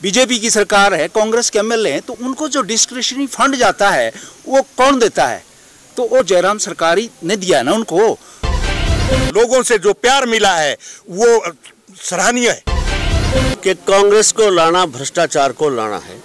BJP की सरकार है, कांग्रेस के एमएलए हैं, तो उनको जो डिस्क्रिशनरी फंड जाता है वो कौन देता है? तो वो जयराम सरकारी ने दिया है ना उनको। लोगों से जो प्यार मिला है वो सराहनीय है कि कांग्रेस को लाना भ्रष्टाचार को लाना है।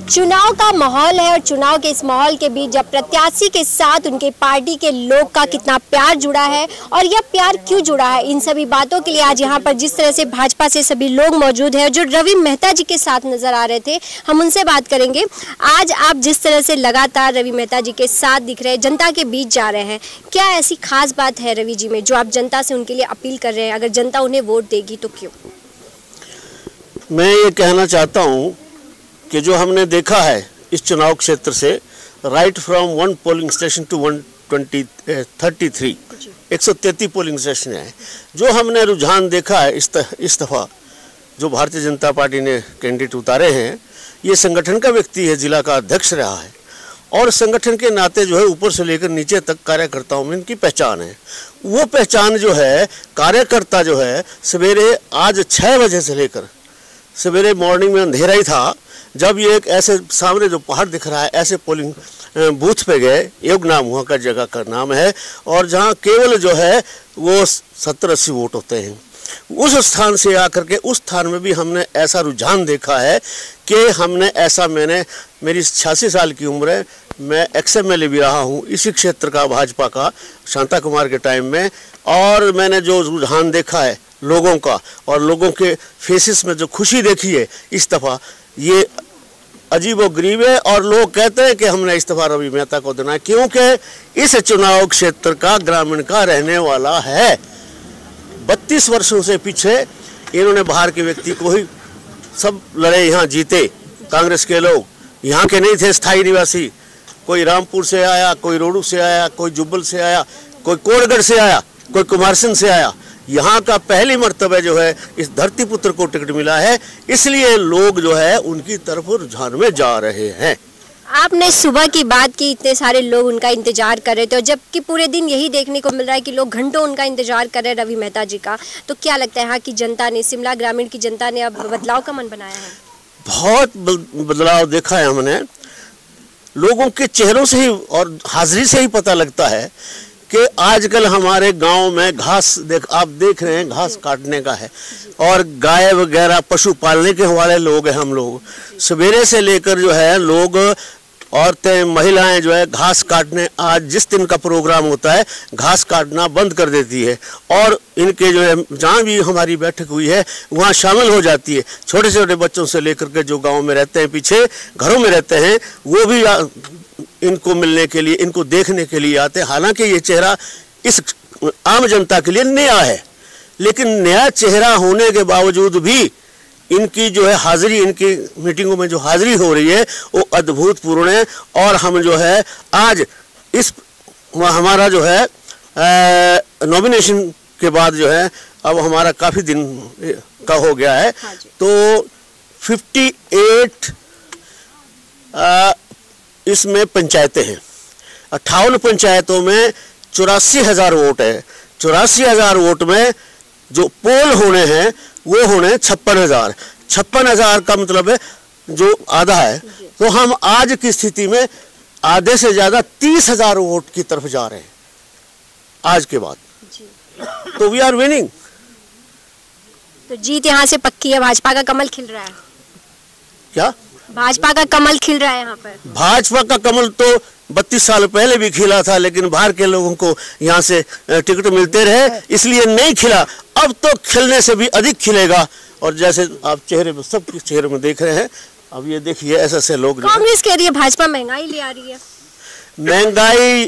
चुनाव का माहौल है और चुनाव के इस माहौल के बीच जब प्रत्याशी के साथ उनके पार्टी के लोग का कितना प्यार जुड़ा है और यह प्यार क्यों जुड़ा है, इन सभी बातों के लिए आज यहाँ पर जिस तरह से भाजपा से सभी लोग मौजूद हैं जो रवि मेहता जी के साथ नजर आ रहे थे, हम उनसे बात करेंगे। आज आप जिस तरह से लगातार रवि मेहता जी के साथ दिख रहे हैं, जनता के बीच जा रहे हैं, क्या ऐसी खास बात है रवि जी में जो आप जनता से उनके लिए अपील कर रहे हैं? अगर जनता उन्हें वोट देगी तो क्यों? मैं ये कहना चाहता हूँ कि जो हमने देखा है इस चुनाव क्षेत्र से, right from 1 polling station to 133 133 polling station है, जो हमने रुझान देखा है इस दफ़ा जो भारतीय जनता पार्टी ने कैंडिडेट उतारे हैं, ये संगठन का व्यक्ति है, जिला का अध्यक्ष रहा है और संगठन के नाते जो है ऊपर से लेकर नीचे तक कार्यकर्ताओं में इनकी पहचान है। वो पहचान जो है, कार्यकर्ता जो है, सवेरे आज 6 बजे से लेकर सवेरे मॉर्निंग में अंधेरा ही था जब ये एक ऐसे सामने जो पहाड़ दिख रहा है ऐसे पोलिंग बूथ पे गए, योग नाम वहाँ का जगह का नाम है, और जहाँ केवल जो है वो 70-80 वोट होते हैं। उस स्थान से आकर के उस स्थान में भी हमने ऐसा रुझान देखा है कि हमने ऐसा, मेरी 86 साल की उम्र है, मैं XMLA भी रहा हूँ इसी क्षेत्र का, भाजपा का, शांता कुमार के टाइम में, और मैंने जो रुझान देखा है लोगों का और लोगों के फेसेस में जो खुशी देखी है इस दफ़ा, ये अजीबोगरीब है। और लोग कहते हैं कि हमने इस दफ़ा रवि मेहता को देना है क्योंकि इस चुनाव क्षेत्र का ग्रामीण का रहने वाला है। 32 वर्षों से पीछे इन्होंने बाहर के व्यक्ति को ही सब लड़े, यहाँ जीते कांग्रेस के लोग, यहाँ के नहीं थे स्थायी निवासी। कोई रामपुर से आया, कोई रोडू से आया, कोई जुब्बल से आया, कोई कोटगढ़ से आया, कोई कुमारसैन से आया। यहाँ का पहली मर्तबा जो है इस धरती पुत्र को टिकट मिला है, इसलिए लोग जो है उनकी तरफ रुझान में जा रहे हैं। आपने सुबह की बात की, इतने सारे लोग उनका इंतजार कर रहे थे और जबकि पूरे दिन यही देखने को मिल रहा है कि लोग घंटों उनका इंतजार कर रहे हैं रवि मेहता जी का, तो क्या लगता है यहाँ की जनता ने, शिमला ग्रामीण की जनता ने अब बदलाव का मन बनाया है? बहुत बदलाव देखा है हमने, लोगों के चेहरों से ही और हाजिरी से ही पता लगता है कि आजकल हमारे गांव में घास आप देख रहे हैं, घास काटने का है और गाय वगैरह पशु पालने के वाले लोग हैं। हम लोग सवेरे से लेकर जो है लोग, औरतें, महिलाएं जो है घास काटने, आज जिस दिन का प्रोग्राम होता है घास काटना बंद कर देती है और इनके जो है जहाँ भी हमारी बैठक हुई है वहाँ शामिल हो जाती है। छोटे छोटे बच्चों से लेकर के जो गाँव में रहते हैं, पीछे घरों में रहते हैं, वो भी इनको मिलने के लिए, इनको देखने के लिए आते हैं। हालांकि ये चेहरा इस आम जनता के लिए नया है, लेकिन नया चेहरा होने के बावजूद भी इनकी जो है हाजिरी, इनकी मीटिंगों में जो हाजिरी हो रही है वो अद्भुतपूर्ण है। और हम जो है आज इस हमारा जो है नॉमिनेशन के बाद जो है अब हमारा काफ़ी दिन का हो गया है, तो 58 इसमें पंचायतें हैं, 58 पंचायतों में 84,000 वोट है। 84,000 वोट में जो पोल होने हैं वो होने 56,000। 56,000 का मतलब है जो आधा है, तो हम आज की स्थिति में आधे से ज़्यादा 30,000 वोट की तरफ जा रहे हैं आज के बाद, तो वी आर विनिंग। तो जीत यहाँ से पक्की है, भाजपा का कमल खिल रहा है। क्या भाजपा का कमल खिल रहा है यहाँ पर? भाजपा का कमल तो 32 साल पहले भी खिला था, लेकिन बाहर के लोगों को यहाँ से टिकट मिलते रहे इसलिए नहीं खिला। अब तो खिलने से भी अधिक खिलेगा। और जैसे आप चेहरे में, सबके चेहरे में देख रहे हैं, अब ये देखिए ऐसे ऐसे लोग। कांग्रेस कह रही है भाजपा महंगाई ले आ रही है। महंगाई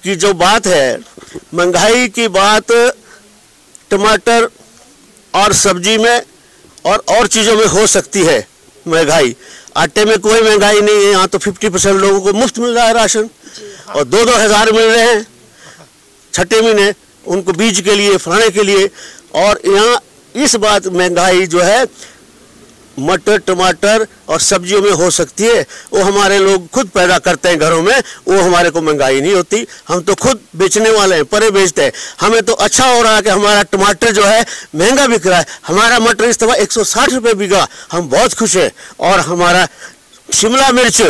की जो बात है, महंगाई की बात टमाटर और सब्जी में और चीज़ों में हो सकती है महंगाई। आटे में कोई महंगाई नहीं है, यहाँ तो 50% लोगों को मुफ्त मिल रहा है राशन और 2-2 हज़ार मिल रहे हैं छठे महीने उनको बीज के लिए, फलाने के लिए। और यहाँ इस बात महंगाई जो है मटर टमाटर और सब्जियों में हो सकती है, वो हमारे लोग खुद पैदा करते हैं घरों में, वो हमारे को महंगाई नहीं होती। हम तो खुद बेचने वाले हैं, परे बेचते हैं। हमें तो अच्छा हो रहा है कि हमारा टमाटर जो है महंगा बिक रहा है। हमारा मटर इस दफा 160 रुपये बिका, हम बहुत खुश हैं। और हमारा शिमला मिर्च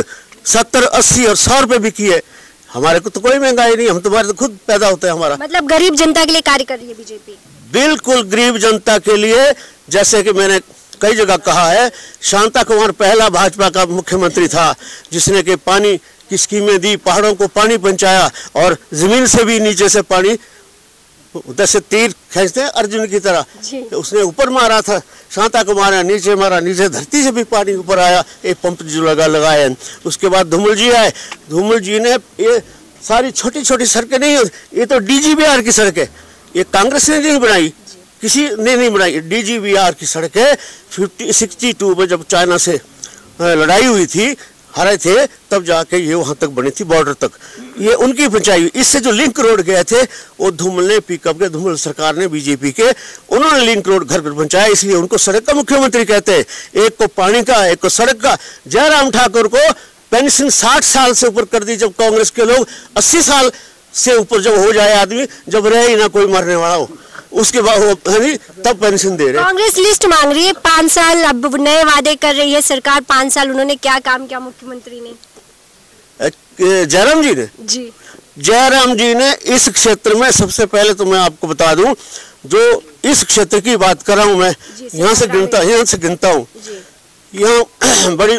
70, 80 और 100 रुपये बिकी है। हमारे को तो कोई महंगाई नहीं, हम तुम्हारे तो खुद पैदा होते हैं। हमारा मतलब गरीब जनता के लिए कार्य कर रही है बीजेपी। बिल्कुल गरीब जनता के लिए। जैसे कि मैंने कई जगह कहा है, शांता कुमार पहला भाजपा का मुख्यमंत्री था जिसने के पानी की स्कीमें दी, पहाड़ों को पानी पहुंचाया और जमीन से भी नीचे से पानी, जैसे तीर खींचते हैं अर्जुन की तरह, तो उसने ऊपर मारा था। शांता कुमार ने नीचे मारा, नीचे धरती से भी पानी ऊपर आया। एक पंप जो लगाया। उसके बाद धूमल जी आए। धूमल जी ने ये सारी छोटी छोटी सड़कें नहीं, ये तो DGBR की सड़क है, ये कांग्रेस ने नहीं बनाई, किसी ने नहीं बनाई। DGBR की सड़कें 62 में जब चाइना से लड़ाई हुई थी, हारे थे, तब जाके ये वहां तक बनी थी, बॉर्डर तक, ये उनकी पहुंचाई। इससे जो लिंक रोड गए थे वो धूमल ने पिकअप के, धूमल सरकार ने बीजेपी के, उन्होंने लिंक रोड घर पर पहुंचाया, इसलिए उनको सड़क का मुख्यमंत्री कहते हैं। एक को पानी का, एक को सड़क का। जयराम ठाकुर को पेंशन 60 साल से ऊपर कर दी, जब कांग्रेस के लोग 80 साल से ऊपर जब हो जाए आदमी, जब रहे ही ना कोई मरने वाला हो, उसके बाद तब पेंशन दे रहे। कांग्रेस लिस्ट मांग रही है 5 साल, अब नए वादे कर रही है सरकार। 5 साल उन्होंने क्या काम किया मुख्यमंत्री ने? जयराम जी ने जी, जयराम जी ने इस क्षेत्र में, सबसे पहले तो मैं आपको बता दूं, जो इस क्षेत्र की बात कर रहा हूं मैं, यहाँ से गिनता हूँ। यहाँ बड़ी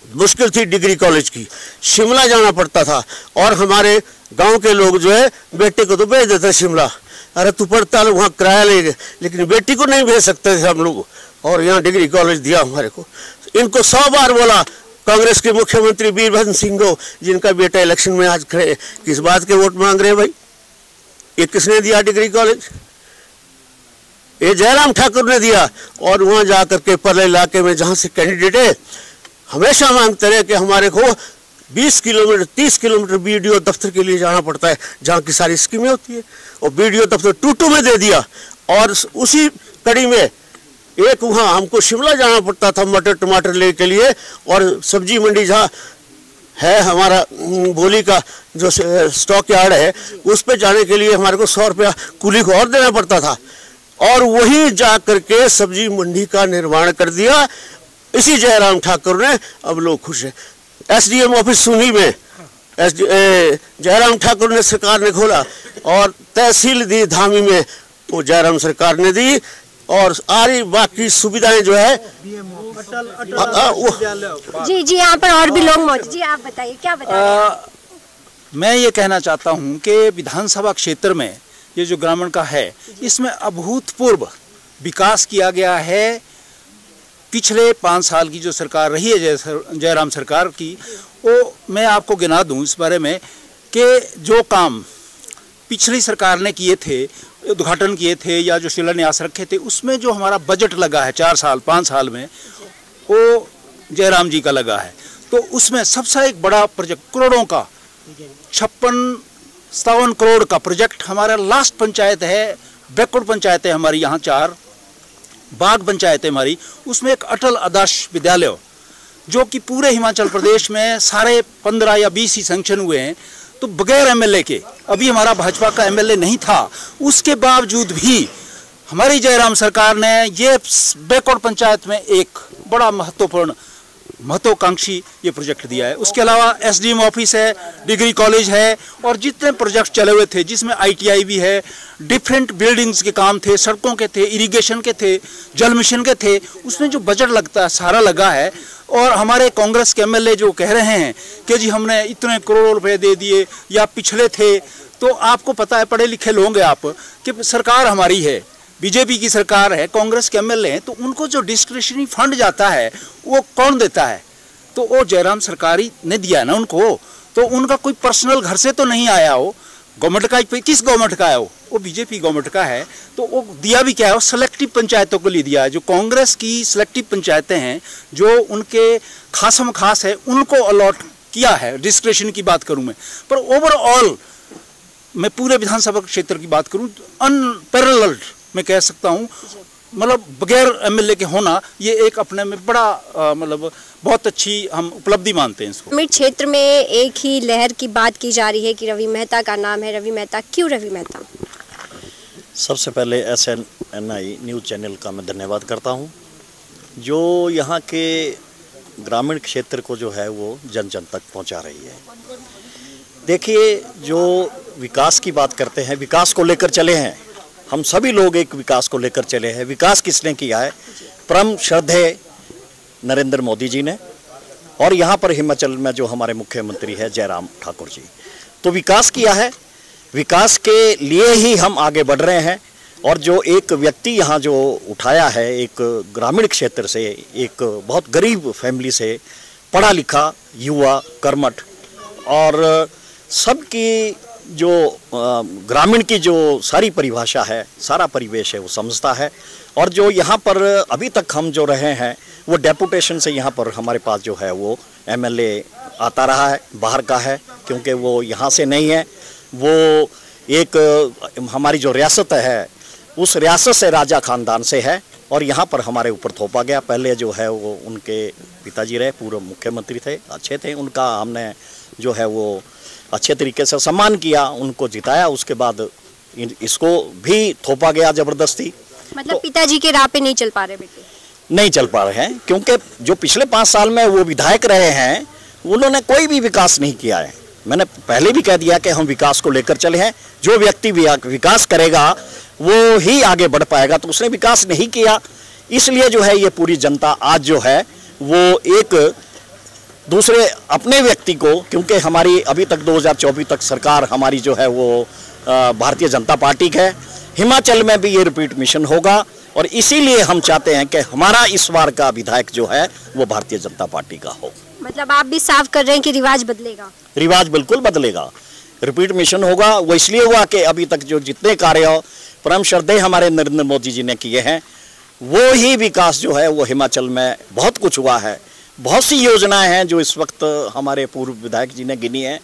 मुश्किल थी डिग्री कॉलेज की, शिमला जाना पड़ता था। और हमारे गांव के लोग जो है बेटे को तो भेज देते शिमला, अरे तू पढ़ता लो, वहाँ किराया लेंगे, लेकिन बेटी को नहीं भेज सकते थे हम लोग। और यहाँ डिग्री कॉलेज दिया हमारे को। इनको 100 बार बोला कांग्रेस के मुख्यमंत्री वीरभद्र सिंह को, जिनका बेटा इलेक्शन में आज खड़े, किस बात के वोट मांग रहे भाई? ये किसने दिया डिग्री कॉलेज? ये जयराम ठाकुर ने दिया। और वहाँ जाकर के परले इलाके में जहाँ से कैंडिडेट है, हमेशा मांगते रहे कि हमारे को 20 किलोमीटर 30 किलोमीटर BDO दफ्तर के लिए जाना पड़ता है, जहाँ की सारी स्कीमें होती है। और BDO दफ्तर टूटू में दे दिया। और उसी कड़ी में एक वहाँ हमको शिमला जाना पड़ता था मटर टमाटर ले के लिए। और सब्जी मंडी जहाँ है हमारा बोली का जो स्टॉक यार्ड है, उस पे जाने के लिए हमारे को 100 रुपया कुली को और देना पड़ता था। और वहीं जा करके सब्जी मंडी का निर्माण कर दिया इसी जयराम ठाकुर ने। अब लोग खुश हैं। SDM ऑफिस सुनी में जयराम ठाकुर ने, सरकार ने खोला। और तहसील दी धामी में, वो जयराम सरकार ने दी। और सारी बाकी सुविधाएं जो है जी जी, यहाँ पर और भी लोग मौजूद। जी आप बताइए, क्या बताइए? मैं ये कहना चाहता हूँ कि विधानसभा क्षेत्र में ये जो ग्रामीण का है, इसमें अभूतपूर्व विकास किया गया है। पिछले 5 साल की जो सरकार रही है जयराम सरकार की, वो मैं आपको गिना दूं इस बारे में कि जो काम पिछली सरकार ने किए थे, उद्घाटन किए थे या जो शिलान्यास रखे थे, उसमें जो हमारा बजट लगा है 4 साल 5 साल में, वो जयराम जी का लगा है। तो उसमें सबसे एक बड़ा प्रोजेक्ट करोड़ों का 56-57 करोड़ का प्रोजेक्ट हमारा लास्ट पंचायत है, बैकवर्ड पंचायत है हमारी, यहाँ 4 बाग पंचायत है हमारी। उसमें एक अटल आदर्श विद्यालय जो कि पूरे हिमाचल प्रदेश में सारे 15 या 20 ही सैंक्शन हुए हैं। तो बगैर MLA के, अभी हमारा भाजपा का MLA नहीं था, उसके बावजूद भी हमारी जयराम सरकार ने ये बैकवर्ड पंचायत में एक बड़ा महत्वाकांक्षी ये प्रोजेक्ट दिया है। उसके अलावा SDM ऑफिस है, डिग्री कॉलेज है, और जितने प्रोजेक्ट चले हुए थे जिसमें ITI भी है, डिफरेंट बिल्डिंग्स के काम थे, सड़कों के थे, इरिगेशन के थे, जल मिशन के थे, उसमें जो बजट लगता है सारा लगा है। और हमारे कांग्रेस के MLA जो कह रहे हैं कि जी हमने इतने करोड़ रुपए दे दिए या पिछले थे, तो आपको पता है, पढ़े लिखे लोग हैं आप, कि सरकार हमारी है, बीजेपी की सरकार है, कांग्रेस के MLA हैं, तो उनको जो डिस्क्रिशनरी फंड जाता है वो कौन देता है? तो वो जयराम सरकारी ने दिया है ना उनको। तो उनका कोई पर्सनल घर से तो नहीं आया हो, गवर्नमेंट का, किस गवर्नमेंट का है वो बीजेपी गवर्नमेंट का है। तो वो दिया भी क्या है, वो सेलेक्टिव पंचायतों को लिए दिया है। जो कांग्रेस की सेलेक्टिव पंचायतें हैं, जो उनके खासम खास है, उनको अलॉट किया है। डिस्क्रिशन की बात करूं मैं, पर ओवरऑल मैं पूरे विधानसभा क्षेत्र की बात करूं, अनपैरेलल्ड मैं कह सकता हूं, मतलब बगैर एमएलए के होना, ये एक अपने में बड़ा मतलब बहुत अच्छी हम उपलब्धि मानते हैं इसको। ग्रामीण क्षेत्र में एक ही लहर की बात की जा रही है कि रवि मेहता का नाम है। रवि मेहता, क्यों रवि मेहता? सबसे पहले SNI न्यूज़ चैनल का मैं धन्यवाद करता हूं, जो यहाँ के ग्रामीण क्षेत्र को जो है वो जन जन तक पहुँचा रही है। देखिए, जो विकास की बात करते हैं, विकास को लेकर चले हैं हम सभी लोग, एक विकास को लेकर चले हैं। विकास किसने किया है? परम श्रद्धेय नरेंद्र मोदी जी ने, और यहाँ पर हिमाचल में जो हमारे मुख्यमंत्री है जयराम ठाकुर जी, तो विकास किया है। विकास के लिए ही हम आगे बढ़ रहे हैं। और जो एक व्यक्ति यहाँ जो उठाया है, एक ग्रामीण क्षेत्र से, एक बहुत गरीब फैमिली से, पढ़ा लिखा युवा कर्मठ, और सबकी जो ग्रामीण की जो सारी परिभाषा है, सारा परिवेश है, वो समझता है। और जो यहाँ पर अभी तक हम जो रहे हैं, वो डेपुटेशन से यहाँ पर हमारे पास जो है वो MLA आता रहा है, बाहर का है, क्योंकि वो यहाँ से नहीं है। वो एक हमारी जो रियासत है, उस रियासत से राजा ख़ानदान से है, और यहाँ पर हमारे ऊपर थोपा गया। पहले जो है वो उनके पिताजी रहे, पूर्व मुख्यमंत्री थे, अच्छे थे, उनका हमने जो है वो अच्छे तरीके से सम्मान किया, उनको जिताया। उसके बाद इसको भी थोपा गया ज़बरदस्ती। मतलब तो पिताजी के राह पे नहीं चल पा रहे बेटे? नहीं चल पा रहे हैं, क्योंकि जो पिछले 5 साल में वो विधायक रहे हैं, उन्होंने कोई भी विकास नहीं किया है। मैंने पहले भी कह दिया कि हम विकास को लेकर चले हैं। जो व्यक्ति विकास करेगा वो ही आगे बढ़ पाएगा, तो उसने विकास नहीं किया। इसलिए जो है ये पूरी जनता आज जो है वो एक दूसरे अपने व्यक्ति को, क्योंकि हमारी अभी तक 2024 तक सरकार हमारी जो है वो भारतीय जनता पार्टी की है। हिमाचल में भी ये रिपीट मिशन होगा, और इसीलिए हम चाहते हैं कि हमारा इस बार का विधायक जो है वो भारतीय जनता पार्टी का हो। मतलब आप भी साफ कर रहे हैं कि रिवाज बदलेगा? रिवाज बिल्कुल बदलेगा, रिपीट मिशन होगा। वो इसलिए हुआ कि अभी तक जो जितने कार्य परम श्रद्धेय हमारे नरेंद्र मोदी जी ने किए हैं, वो ही विकास जो है वो हिमाचल में बहुत कुछ हुआ है। बहुत सी योजनाएं हैं जो इस वक्त हमारे पूर्व विधायक जी ने गिनी है,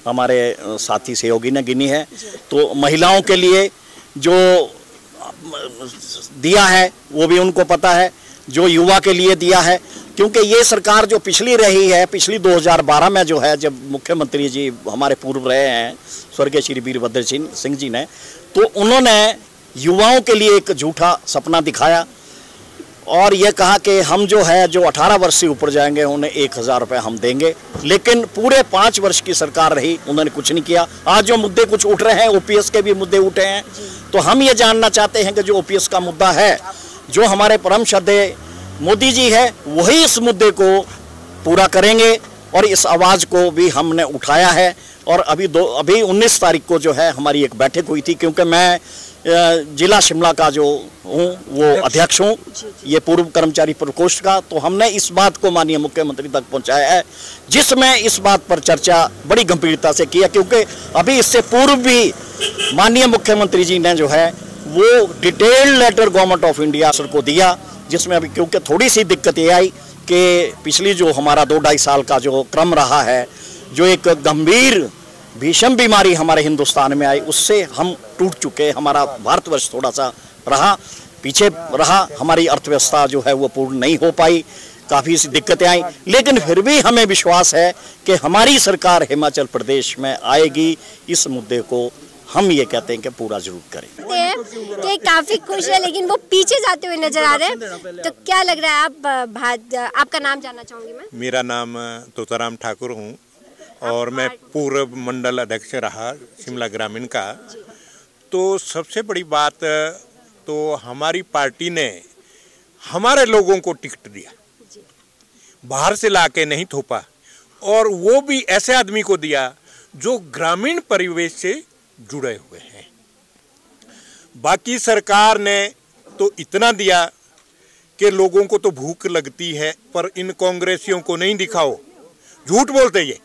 हमारे साथी सहयोगी ने गिनी है। तो महिलाओं के लिए जो दिया है वो भी उनको पता है, जो युवा के लिए दिया है, क्योंकि ये सरकार जो पिछली रही है, पिछली 2012 में जो है, जब मुख्यमंत्री जी हमारे पूर्व रहे हैं स्वर्गीय श्री वीरभद्र सिंह जी ने, तो उन्होंने युवाओं के लिए एक झूठा सपना दिखाया और ये कहा कि हम जो है जो 18 वर्ष से ऊपर जाएंगे उन्हें 1000 रुपये हम देंगे। लेकिन पूरे 5 वर्ष की सरकार रही, उन्होंने कुछ नहीं किया। आज जो मुद्दे कुछ उठ रहे हैं, OPS के भी मुद्दे उठे हैं, तो हम ये जानना चाहते हैं कि जो OPS का मुद्दा है, जो हमारे परम श्रद्धेय मोदी जी है, वही इस मुद्दे को पूरा करेंगे। और इस आवाज़ को भी हमने उठाया है। और अभी 19 तारीख को जो है हमारी एक बैठक हुई थी, क्योंकि मैं जिला शिमला का जो हूँ वो अध्यक्ष हूँ, ये पूर्व कर्मचारी प्रकोष्ठ का। तो हमने इस बात को माननीय मुख्यमंत्री तक पहुँचाया है, जिसमें इस बात पर चर्चा बड़ी गंभीरता से किया, क्योंकि अभी इससे पूर्व भी माननीय मुख्यमंत्री जी ने जो है वो detailed letter government of India sir को दिया, जिसमें अभी क्योंकि थोड़ी सी दिक्कत ये आई कि पिछली जो हमारा 2-2.5 साल का जो क्रम रहा है, जो एक गंभीर भीषण बीमारी हमारे हिंदुस्तान में आई, उससे हम टूट चुके। हमारा भारतवर्ष थोड़ा सा रहा पीछे रहा, हमारी अर्थव्यवस्था जो है वो पूर्ण नहीं हो पाई, काफ़ी सी दिक्कतें आई। लेकिन फिर भी हमें विश्वास है कि हमारी सरकार हिमाचल प्रदेश में आएगी। इस मुद्दे को हम ये कहते हैं कि पूरा जरूर करें। कि काफी खुश है, लेकिन वो पीछे जाते हुए नजर आ रहे हैं। तो क्या लग रहा है? आपका नाम जानना चाहूंगी मैं। मेरा नाम तोताराम ठाकुर हूँ और मैं पूर्व मंडल अध्यक्ष रहा शिमला ग्रामीण का। तो सबसे बड़ी बात तो हमारी पार्टी ने हमारे लोगों को टिकट दिया, बाहर से लाके नहीं थोपा, और वो भी ऐसे आदमी को दिया जो ग्रामीण परिवेश से जुड़े हुए हैं। बाकी सरकार ने तो इतना दिया कि लोगों को तो भूख लगती है, पर इन कांग्रेसियों को नहीं दिखाओ, झूठ बोलते ये।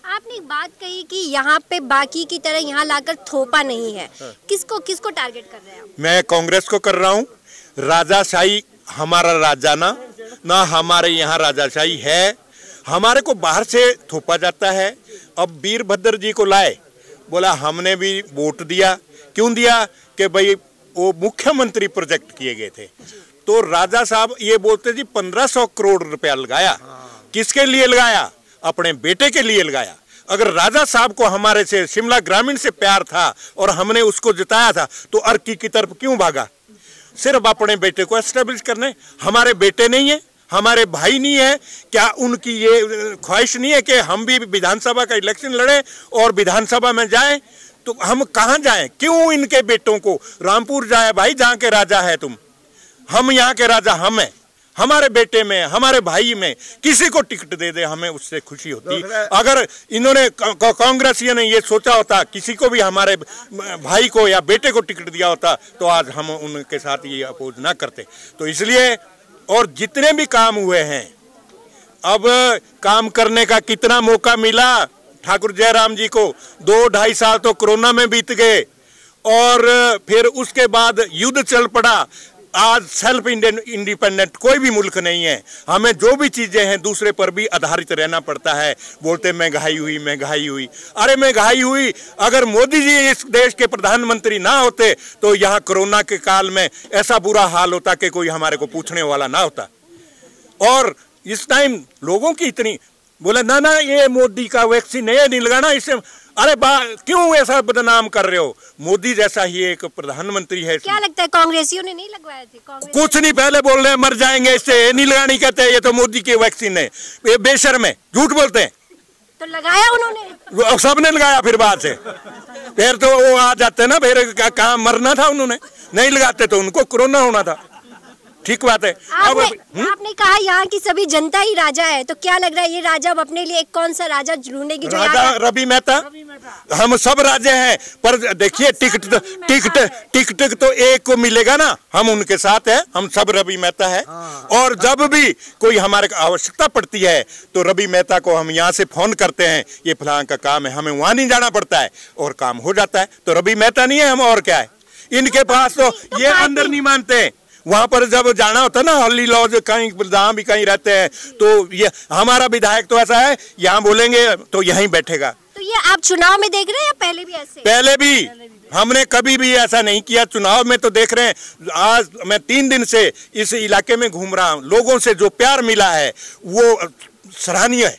आपने एक बात कही कि यहाँ पे बाकी की तरह यहाँ लाकर थोपा नहीं है। किसको टारगेट कर रहे हैं आप? मैं कांग्रेस को कर रहा हूँ। राजाशाही हमारा राजा ना हमारे यहाँ राजाशाही है। हमारे को बाहर से थोपा जाता है। अब वीरभद्र जी को लाए, बोला हमने भी वोट दिया। क्यों दिया? कि भाई वो मुख्यमंत्री प्रोजेक्ट किए गए थे। तो राजा साहब ये बोलते जी 1500 करोड़ रुपया लगाया, किसके लिए लगाया? अपने बेटे के लिए लगाया। अगर राजा साहब को हमारे से शिमला ग्रामीण से प्यार था और हमने उसको जिताया था तो अर्की की तरफ क्यों भागा? सिर्फ अपने बेटे को एस्टेब्लिश करने। हमारे बेटे नहीं है, हमारे भाई नहीं है क्या? उनकी ये ख्वाहिश नहीं है कि हम भी विधानसभा का इलेक्शन लड़े और विधानसभा में जाएं? तो हम कहाँ जाएं? क्यों इनके बेटों को रामपुर जाए भाई, जहाँ के राजा है तुम। हम यहाँ के राजा हम हैं। हमारे बेटे में, हमारे भाई में किसी को टिकट दे दे, हमें उससे खुशी होती। अगर इन्होंने कांग्रेसियों ने ये सोचा होता किसी को भी हमारे भाई को या बेटे को टिकट दिया होता तो आज हम उनके साथ ये अपोज ना करते। तो इसलिए, और जितने भी काम हुए हैं, अब काम करने का कितना मौका मिला ठाकुर जयराम जी को? 2-2.5 साल तो कोरोना में बीत गए और फिर उसके बाद युद्ध चल पड़ा। आज सेल्फ इंडिपेंडेंट कोई भी मुल्क नहीं है। हमें जो भी चीजें हैं दूसरे पर भी आधारित रहना पड़ता है। बोलते महंगाई हुई, महंगाई हुई। अरे महंगाई हुई, अगर मोदी जी इस देश के प्रधानमंत्री ना होते तो यहाँ कोरोना के काल में ऐसा बुरा हाल होता कि कोई हमारे को पूछने वाला ना होता। और इस टाइम लोगों की इतनी बोले ना ना ये मोदी का वैक्सीन है, नहीं लगाना इससे। अरे क्यों ऐसा बदनाम कर रहे हो? मोदी जैसा ही एक प्रधानमंत्री है। क्या लगता है कांग्रेसियों ने नहीं लगवाए थे? कुछ नहीं, पहले बोल रहे हैं मर जाएंगे इससे, नहीं लगानी कहते हैं, ये तो मोदी की वैक्सीन है। ये बेशर्म है, झूठ बोलते हैं। तो लगाया उन्होंने, सबने लगाया। फिर बाद से फिर तो वो आ जाते ना, फिर कहाँ मरना था उन्होंने? नहीं लगाते तो उनको कोरोना होना था। ठीक बात है। आपने कहा यहाँ की सभी जनता ही राजा है, तो क्या लग रहा है ये राजा अब अपने लिए कौन सा राजा ढूंढेगी? जो राजा रवि मेहता। हम सब राजे हैं, पर देखिए टिकट तो एक को मिलेगा ना। हम उनके साथ है, हम सब रवि मेहता है। और जब भी कोई हमारे आवश्यकता पड़ती है तो रवि मेहता को हम यहाँ से फोन करते हैं, ये फलां का काम है, हमें वहाँ नहीं जाना पड़ता है और काम हो जाता है। तो रवि मेहता नहीं है हम, और क्या है? इनके पास तो ये अंदर नहीं मानते। वहां पर जब जाना होता है ना, हॉली लॉज कहीं जहाँ भी कहीं रहते हैं, तो ये हमारा विधायक तो ऐसा है, यहाँ बोलेंगे तो यहीं बैठेगा। तो ये आप चुनाव में देख रहे हैं या पहले भी ऐसे? पहले भी हमने कभी भी ऐसा नहीं किया। चुनाव में तो देख रहे हैं। आज मैं 3 दिन से इस इलाके में घूम रहा हूँ, लोगों से जो प्यार मिला है वो सराहनीय है।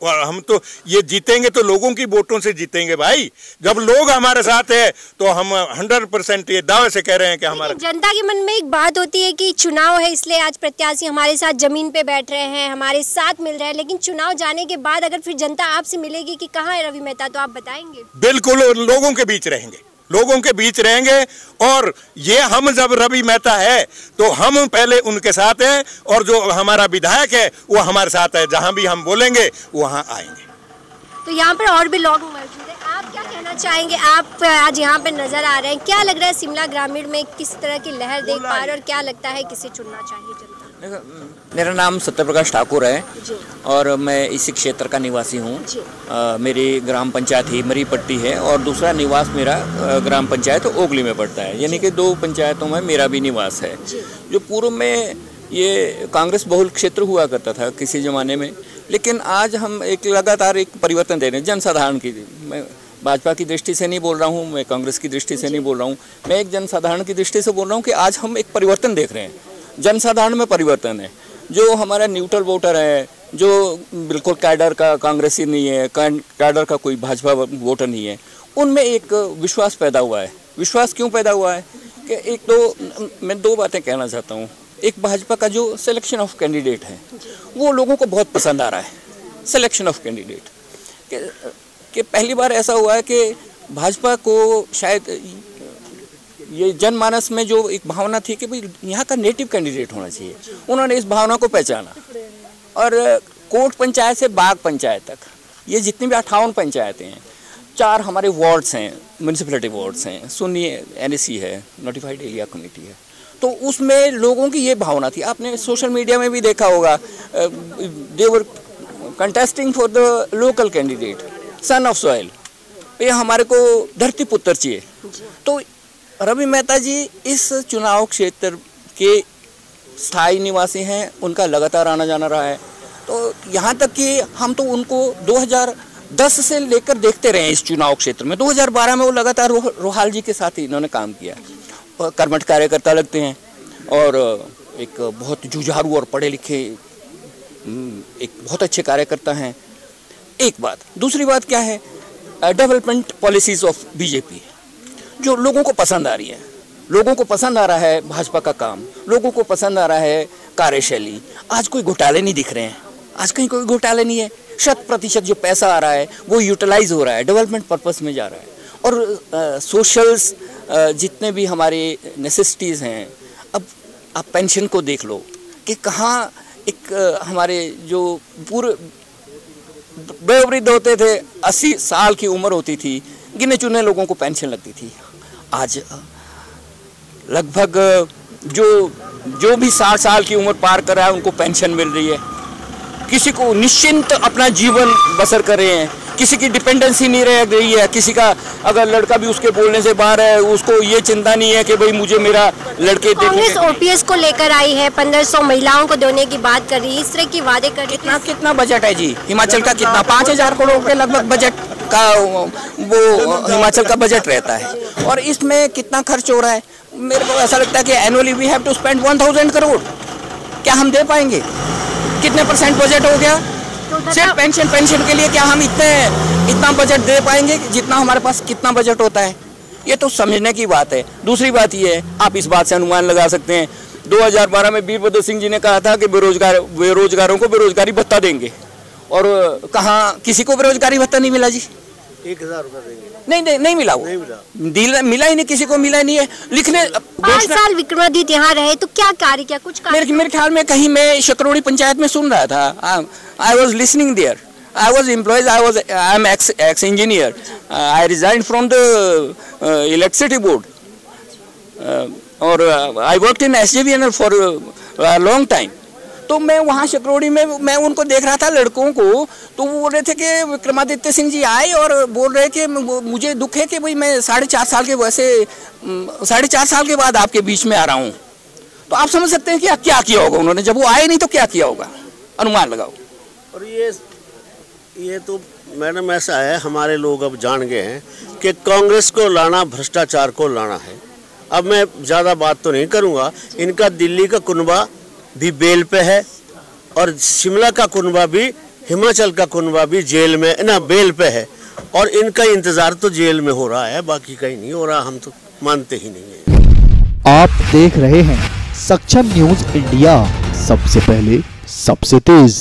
और हम तो ये जीतेंगे तो लोगों की वोटों से जीतेंगे भाई। जब लोग हमारे साथ है तो हम 100% ये दावे से कह रहे हैं कि हमारे जनता के मन में एक बात होती है कि चुनाव है इसलिए आज प्रत्याशी हमारे साथ जमीन पे बैठ रहे हैं, हमारे साथ मिल रहे हैं, लेकिन चुनाव जाने के बाद अगर फिर जनता आपसे मिलेगी कि कहाँ है रवि मेहता, तो आप बताएंगे? बिल्कुल, लोगों के बीच रहेंगे, लोगों के बीच रहेंगे। और ये हम जब रवि मेहता है तो हम पहले उनके साथ हैं, और जो हमारा विधायक है वो हमारे साथ है। जहां भी हम बोलेंगे वहां आएंगे। तो यहाँ पर और भी लोग मौजूद हैं, आप क्या कहना चाहेंगे? आप आज यहाँ पे नजर आ रहे हैं, क्या लग रहा है शिमला ग्रामीण में किस तरह की लहर देख पा रहे हैं और क्या लगता है किसे चुनना चाहिए जनता? मेरा नाम सत्यप्रकाश ठाकुर है और मैं इसी क्षेत्र का निवासी हूँ। मेरी ग्राम पंचायत ही मरीपट्टी है और दूसरा निवास मेरा ग्राम पंचायत ओगली में पड़ता है, यानी कि 2 पंचायतों में मेरा भी निवास है। जो पूर्व में ये कांग्रेस बहुल क्षेत्र हुआ करता था किसी ज़माने में, लेकिन आज हम एक लगातार एक परिवर्तन दे रहे हैं जनसाधारण की। मैं भाजपा की दृष्टि से नहीं बोल रहा हूँ, मैं कांग्रेस की दृष्टि से नहीं बोल रहा हूँ, मैं एक जनसाधारण की दृष्टि से बोल रहा हूँ कि आज हम एक परिवर्तन देख रहे हैं। जनसाधारण में परिवर्तन है। जो हमारा न्यूट्रल वोटर है, जो बिल्कुल कैडर का कांग्रेसी नहीं है, कैडर का कोई भाजपा वोटर नहीं है, उनमें एक विश्वास पैदा हुआ है। विश्वास क्यों पैदा हुआ है कि एक तो मैं 2 बातें कहना चाहता हूँ। एक, भाजपा का जो सिलेक्शन ऑफ कैंडिडेट है वो लोगों को बहुत पसंद आ रहा है। सिलेक्शन ऑफ कैंडिडेट कि पहली बार ऐसा हुआ है कि भाजपा को शायद ये जनमानस में जो एक भावना थी कि भाई यहाँ का नेटिव कैंडिडेट होना चाहिए, उन्होंने इस भावना को पहचाना। और कोट पंचायत से बाग पंचायत तक ये जितनी भी 58 पंचायतें हैं, 4 हमारे वार्ड्स हैं, म्यूनसिपलिटी वार्ड्स हैं, सुनिए NAC है, नोटिफाइड एरिया कमेटी है, तो उसमें लोगों की ये भावना थी। आपने सोशल मीडिया में भी देखा होगा, they were contesting for the local candidate, son of soil, ये हमारे को धरती पुत्र चाहिए। तो रवि मेहता जी इस चुनाव क्षेत्र के स्थायी निवासी हैं, उनका लगातार आना जाना रहा है। तो यहाँ तक कि हम तो उनको 2010 से लेकर देखते रहे इस चुनाव क्षेत्र में। 2012 में वो लगातार रोहाल जी के साथ ही इन्होंने काम किया। कर्मठ कार्यकर्ता लगते हैं और एक बहुत जुझारू और पढ़े लिखे एक बहुत अच्छे कार्यकर्ता हैं। एक बात, दूसरी बात क्या है, डेवलपमेंट पॉलिसीज़ ऑफ बीजेपी जो लोगों को पसंद आ रही है, लोगों को पसंद आ रहा है भाजपा का काम, लोगों को पसंद आ रहा है कार्यशैली। आज कोई घोटाले नहीं दिख रहे हैं, आज कहीं कोई घोटाले नहीं है। 100% जो पैसा आ रहा है वो यूटिलाइज हो रहा है, डेवलपमेंट पर्पस में जा रहा है। और सोशल्स जितने भी हमारे नेसेसिटीज़ हैं, अब आप पेंशन को देख लो कि कहाँ एक हमारे जो पूरे वयोवृद्ध होते थे, 80 साल की उम्र होती थी, गिने चुने लोगों को पेंशन लगती थी। आज लगभग जो भी 60 साल की उम्र पार कर रहा है उनको पेंशन मिल रही है। किसी को निश्चिंत अपना जीवन बसर कर रहे हैं, किसी की डिपेंडेंसी नहीं रह गई है। किसी का अगर लड़का भी उसके बोलने से बाहर है, उसको ये चिंता नहीं है कि भाई मुझे मेरा लड़के कांग्रेस ओपीएस को लेकर आई है, 1500 महिलाओं को देने की बात कर रही है, इस तरह की वादे कर रही है। कितना बजट है जी हिमाचल का? कितना 5000 करोड़ के लगभग बजट का वो हिमाचल का बजट रहता है। और इसमें कितना खर्च हो रहा है? मेरे को ऐसा लगता है कि annually we have to spend 1000 crore. क्या हम दे पाएंगे? कितने % बजट हो गया सिर्फ पेंशन के लिए? क्या हम इतना बजट दे पाएंगे? जितना हमारे पास कितना बजट होता है, ये तो समझने की बात है। दूसरी बात ये है, आप इस बात से अनुमान लगा सकते हैं, 2012 में वीरभद्र सिंह जी ने कहा था कि बेरोजगारों को बेरोजगारी भत्ता देंगे, और कहाँ किसी को बेरोजगारी भत्ता नहीं मिला जी। 1000 रुपये देंगे, नहीं मिला, वो मिला ही नहीं, किसी को मिला नहीं है। लिखने 5 साल विक्रमादित्य यहाँ रहे तो क्या कार्य किया? कुछ कार्य मेरे ख्याल में कहीं मैं शकरोड़ी पंचायत में सुन रहा था। I was listening there, I was employees, I am ex engineer, I resign from the electricity board और I worked in SJVN for long time. तो मैं वहाँ शकरोड़ी में मैं उनको देख रहा था लड़कों को, तो वो बोल रहे थे कि विक्रमादित्य सिंह जी आए और बोल रहे कि मुझे दुख है कि भाई मैं 4.5 साल के 4.5 साल के बाद आपके बीच में आ रहा हूँ। तो आप समझ सकते हैं कि क्या किया होगा उन्होंने, जब वो आए नहीं तो क्या किया होगा, अनुमान लगाओ। और ये तो मैडम ऐसा है, हमारे लोग अब जान गए हैं कि कांग्रेस को लाना भ्रष्टाचार को लाना है। अब मैं ज़्यादा बात तो नहीं करूँगा। इनका दिल्ली का कुनबा भी बेल पे है और शिमला का कुनबा भी, हिमाचल का कुनबा भी जेल में ना बेल पे है, और इनका इंतजार तो जेल में हो रहा है, बाकी कहीं नहीं हो रहा। हम तो मानते ही नहीं है। आप देख रहे हैं सक्षम न्यूज इंडिया, सबसे पहले सबसे तेज।